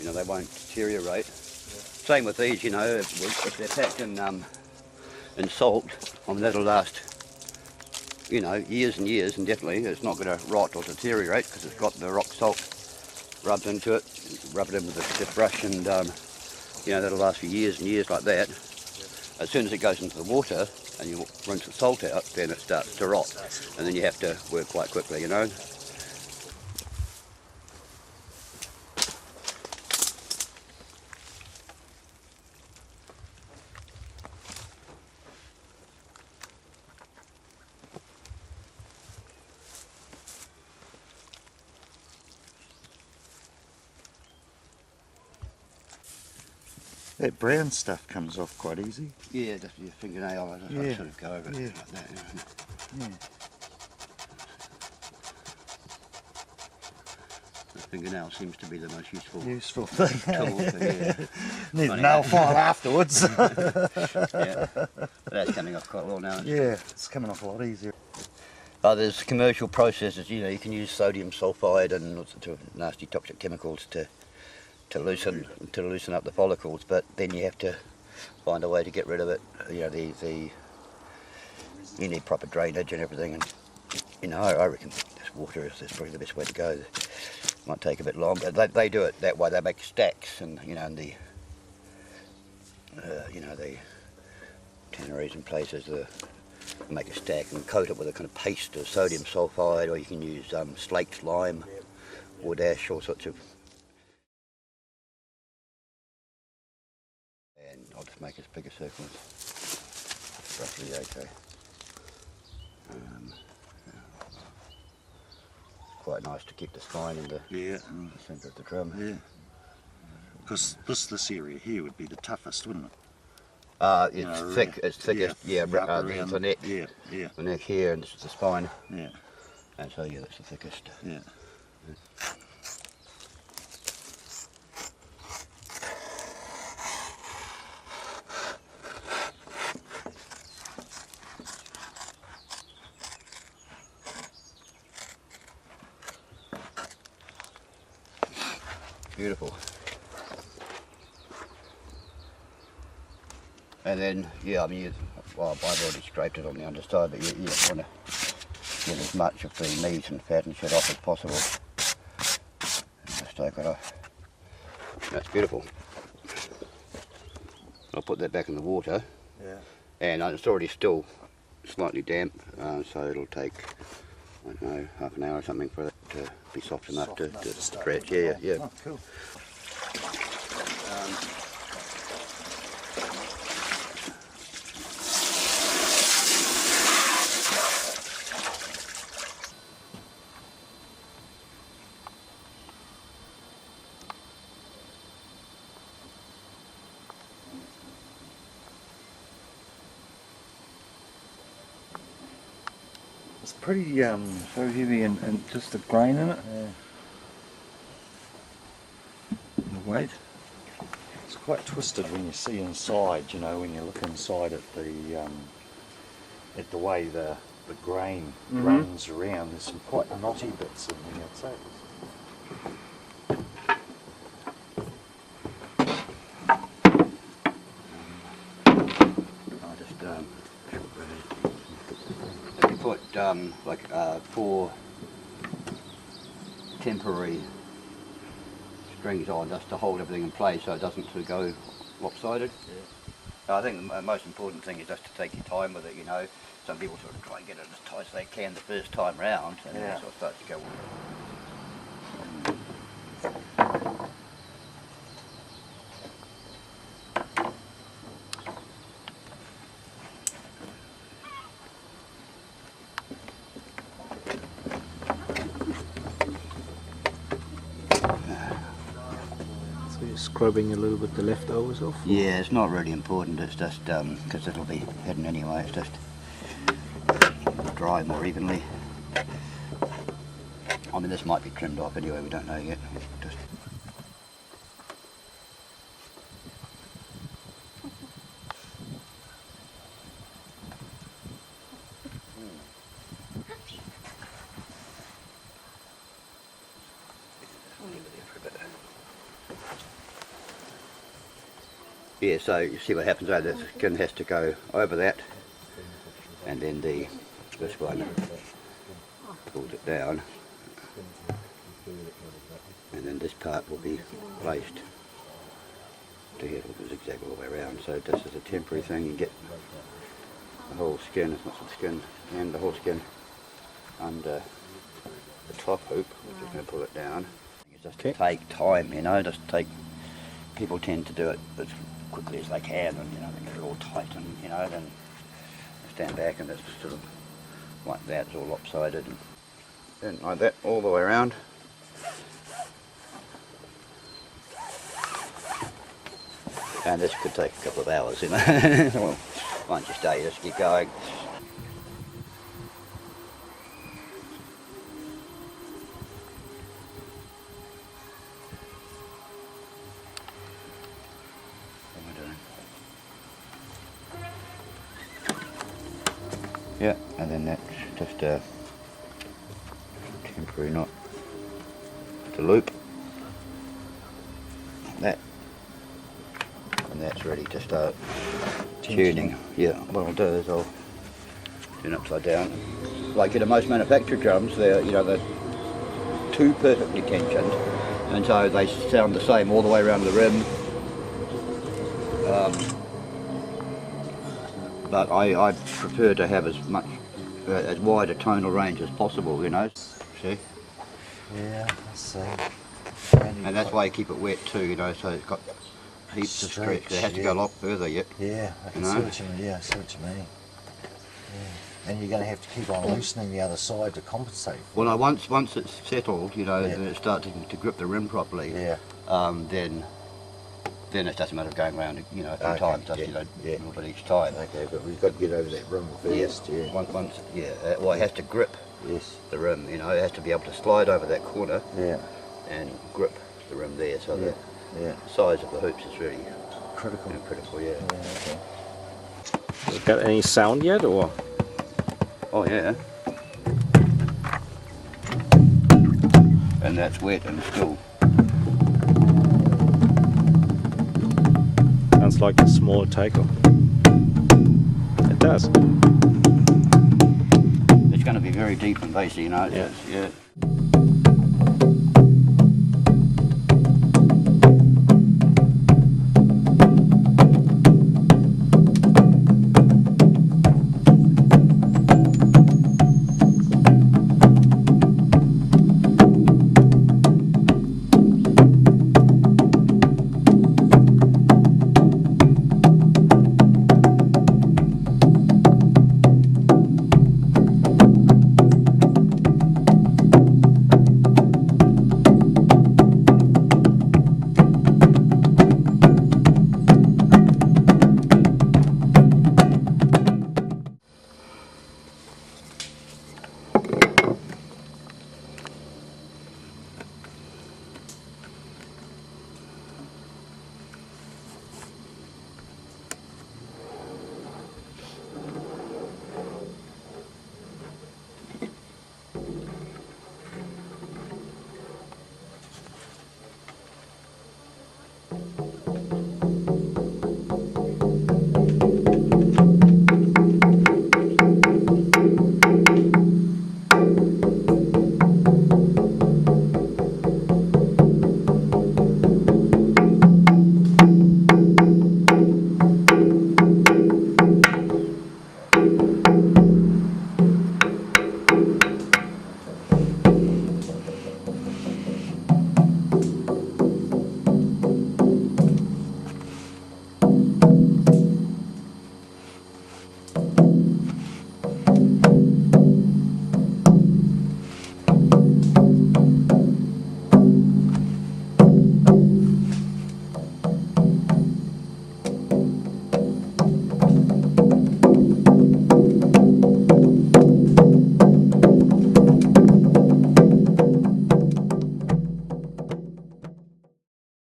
you know, they won't deteriorate. Same with these, you know, if they're packed in salt, I mean, that'll last, you know, years and years, and definitely it's not going to rot or deteriorate because it's got the rock salt rubbed into it. Rub it in with the brush, and you know, that'll last for years and years like that. As soon as it goes into the water and you rinse the salt out, then it starts to rot, and then you have to work quite quickly, you know. That brown stuff comes off quite easy. Yeah, just your fingernail, I sort of go over it like that. Yeah. The fingernail seems to be the most useful thing. tool. Need a nail file afterwards. Yeah, but that's coming off quite well now. Yeah, it's coming off a lot easier. There's commercial processes, you know, you can use sodium sulphide and all sorts of nasty toxic chemicals to loosen up the follicles, but then you have to find a way to get rid of it. You know, you need proper drainage and everything, and you know, I reckon this water is probably the best way to go. It might take a bit longer. They do it that way. They make stacks, and you know, and the tanneries and places make a stack and coat it with a kind of paste of sodium sulphide, or you can use slaked lime, wood ash, all sorts of. And I'll just make as big a circle as roughly okay. Quite nice to keep the spine in the centre of the drum. Yeah. Because this area here would be the toughest, wouldn't it? It's thick. It's thickest. Yeah, the neck. Yeah. The neck here, and this is the spine. Yeah. And so yeah, that's the thickest. Yeah. Beautiful. And then, yeah, I mean, well, I've already scraped it on the underside, but you want to get as much of the meat and fat and shit off as possible. And just take it off. That's beautiful. I'll put that back in the water. Yeah. And it's already still slightly damp, so it'll take, I don't know, half an hour or something for it to be soft enough to stretch. Yeah. Oh, cool. It's pretty so heavy and just the grain in it. Yeah. The weight. It's quite twisted when you see inside, you know, when you look inside at the way the grain runs around. There's some quite knotty bits in there, I'd say. Like 4 temporary strings on just to hold everything in place so it doesn't sort of go lopsided. Yeah. I think the most important thing is just to take your time with it, you know. Some people sort of try and get it as tight as they can the first time round, and then it sort of starts to go. Scrubbing a little bit the leftovers off? Yeah, it's not really important, it's just because it'll be hidden anyway, it's just dry more evenly. I mean, this might be trimmed off anyway, we don't know yet. Just leave it there for a bit. Yeah, so you see what happens, the skin has to go over that, and then this one pulls it down, and then this part will be placed to here, with the zigzag all the way around. So this is a temporary thing. You get the whole skin, as much of the skin and the whole skin under the top hoop, which is going to pull it down. It's just to take time, you know, people tend to do it as quickly as they can, and you know, they get it all tight, and you know, then they stand back and it's sort of like that, it's all lopsided, and then like that all the way around. And this could take a couple of hours, you know. Well, once you stay, just keep going. What am I doing? Yeah, and then that's just a temporary knot to loop. Like that. And that's ready to start tuning. Yeah, what I'll do is I'll turn upside down. Like in most manufactured drums, they're too perfectly tensioned, and so they sound the same all the way around the rim. But I prefer to have as wide a tonal range as possible, you know. See? Yeah, I see. And that's why you keep it wet too, you know, so it's got heaps of stretch. It has to go a lot further yet. Yeah, I can see what you mean. Yeah, I see what you mean. Yeah. And you're going to have to keep on loosening the other side to compensate. Well, no, once it's settled, you know, and it starts to grip the rim properly, then it doesn't matter going around, you know, a few times, just, you know, a little bit each time. Okay, but we've got to get over that rim first. Yeah. Once, well, it has to grip the rim, you know, it has to be able to slide over that corner and grip the rim there, so the size of the hoops is really critical. Okay. Has it got any sound yet, or? Oh yeah. And that's wet and still. Sounds like a small taiko. It does. It's going to be very deep and bassy, you know. Yeah.